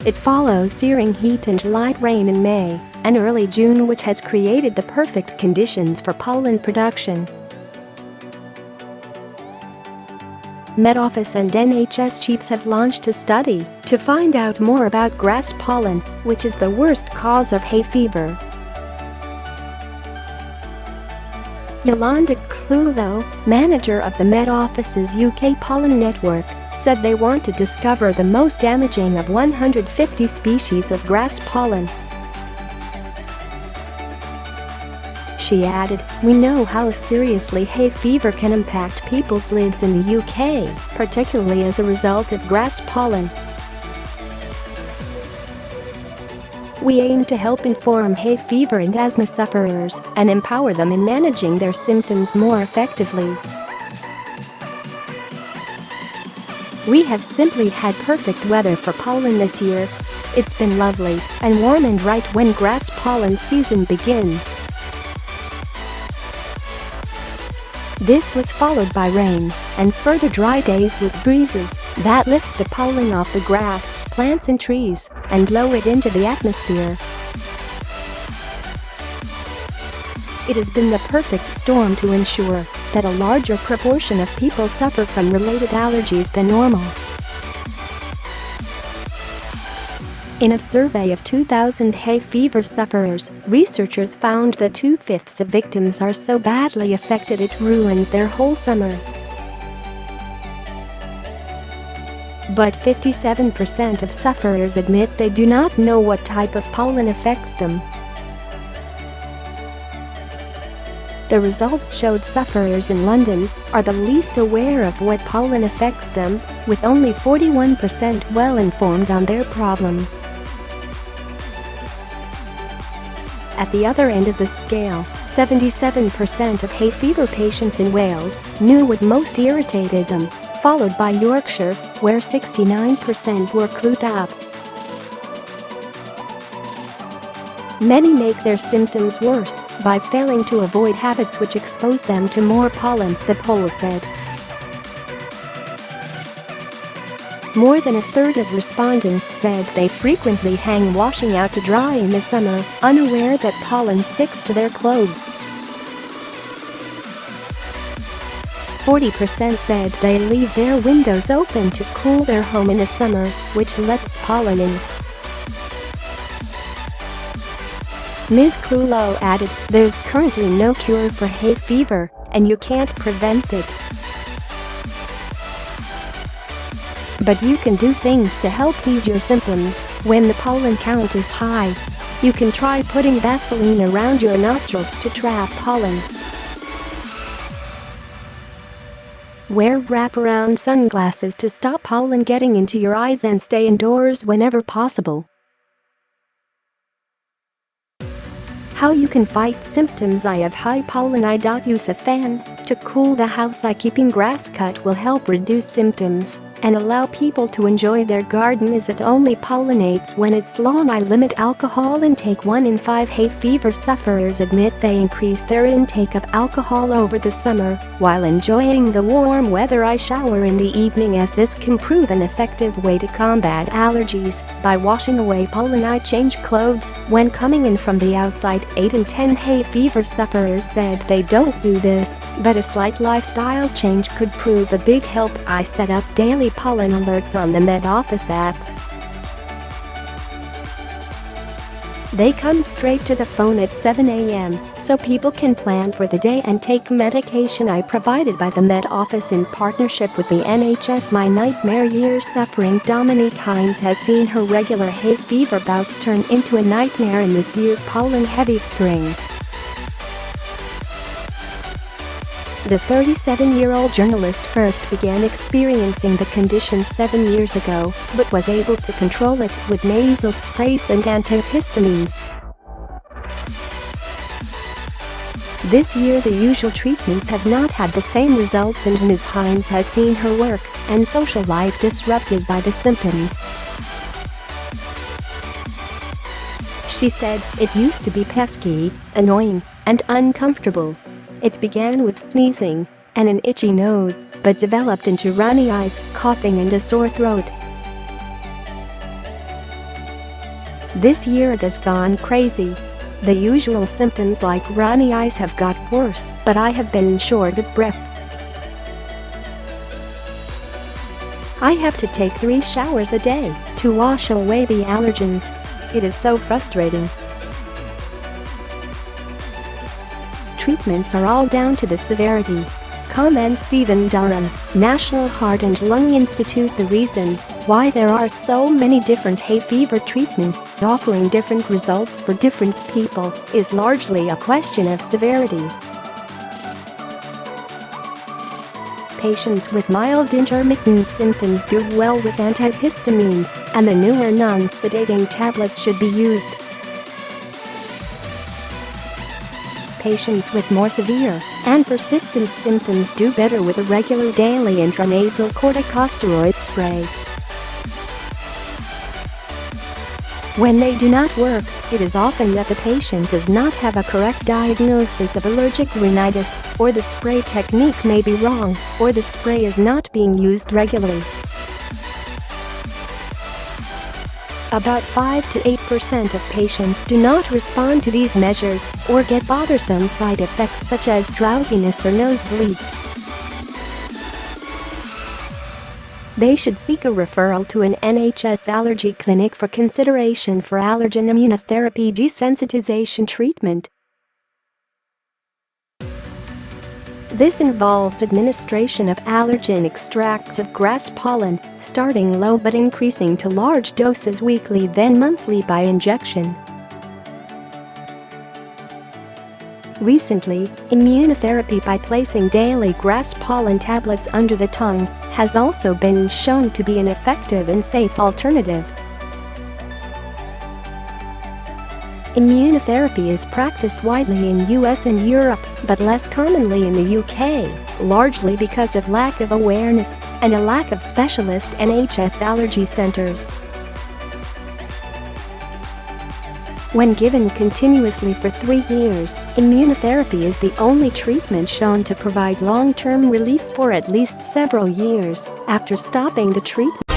It follows searing heat and light rain in May and early June, which has created the perfect conditions for pollen production. Met Office and NHS chiefs have launched a study to find out more about grass pollen, which is the worst cause of hay fever. Yolanda Clewlow, manager of the Met Office's UK pollen network, said they want to discover the most damaging of 150 species of grass pollen. She added, "We know how seriously hay fever can impact people's lives in the UK, particularly as a result of grass pollen. We aim to help inform hay fever and asthma sufferers and empower them in managing their symptoms more effectively. We have simply had perfect weather for pollen this year. It's been lovely and warm and right when grass pollen season begins. This was followed by rain and further dry days with breezes that lift the pollen off the grass, plants and trees and blow it into the atmosphere. It has been the perfect storm to ensure that a larger proportion of people suffer from related allergies than normal." In a survey of 2,000 hay fever sufferers, researchers found that 2/5 of victims are so badly affected it ruins their whole summer. But 57% of sufferers admit they do not know what type of pollen affects them. The results showed sufferers in London are the least aware of what pollen affects them, with only 41% well informed on their problem. At the other end of the scale, 77% of hay fever patients in Wales knew what most irritated them, followed by Yorkshire, where 69% were clued up. Many make their symptoms worse by failing to avoid habits which expose them to more pollen, the poll said. More than a third of respondents said they frequently hang washing out to dry in the summer, unaware that pollen sticks to their clothes. 40% said they leave their windows open to cool their home in the summer, which lets pollen in. Ms Clewlow added, "There's currently no cure for hay fever, and you can't prevent it. But you can do things to help ease your symptoms when the pollen count is high. You can try putting Vaseline around your nostrils to trap pollen. Wear wraparound sunglasses to stop pollen getting into your eyes and stay indoors whenever possible." How you can fight symptoms: I have high pollen. I use a fan to cool the house. Keeping grass cut will help reduce symptoms and allow people to enjoy their garden as it only pollinates when it's long. I limit alcohol intake. 1 in 5 hay fever sufferers admit they increase their intake of alcohol over the summer while enjoying the warm weather. I shower in the evening as this can prove an effective way to combat allergies by washing away pollen. I change clothes when coming in from the outside. 8 in 10 hay fever sufferers said they don't do this, but a slight lifestyle change could prove a big help. I set up daily pollen alerts on the Met Office app. They come straight to the phone at 7 a.m. so people can plan for the day and take medication. I provided by the Met Office in partnership with the NHS. My nightmare years suffering. Dominique Hines has seen her regular hay fever bouts turn into a nightmare in this year's pollen-heavy spring. The 37-year-old journalist first began experiencing the condition 7 years ago, but was able to control it with nasal sprays and antihistamines. This year the usual treatments have not had the same results, and Ms. Hines has seen her work and social life disrupted by the symptoms. She said, "It used to be pesky, annoying, and uncomfortable. It began with sneezing and an itchy nose, but developed into runny eyes, coughing and a sore throat. This year it has gone crazy. The usual symptoms like runny eyes have got worse, but I have been short of breath. I have to take 3 showers a day to wash away the allergens. It is so frustrating. Treatments are all down to the severity," comments Stephen Durham, National Heart and Lung Institute. The reason why there are so many different hay fever treatments offering different results for different people is largely a question of severity. Patients with mild intermittent symptoms do well with antihistamines, and the newer non-sedating tablets should be used. Patients with more severe and persistent symptoms do better with a regular daily intranasal corticosteroid spray. When they do not work, it is often that the patient does not have a correct diagnosis of allergic rhinitis, or the spray technique may be wrong, or the spray is not being used regularly. About 5 to 8% of patients do not respond to these measures or get bothersome side effects such as drowsiness or nosebleeds. They should seek a referral to an NHS allergy clinic for consideration for allergen immunotherapy desensitization treatment. This involves administration of allergen extracts of grass pollen, starting low but increasing to large doses weekly then monthly by injection. Recently, immunotherapy by placing daily grass pollen tablets under the tongue has also been shown to be an effective and safe alternative. Immunotherapy is practiced widely in US and Europe, but less commonly in the UK, largely because of lack of awareness and a lack of specialist NHS allergy centres. When given continuously for 3 years, immunotherapy is the only treatment shown to provide long-term relief for at least several years after stopping the treatment.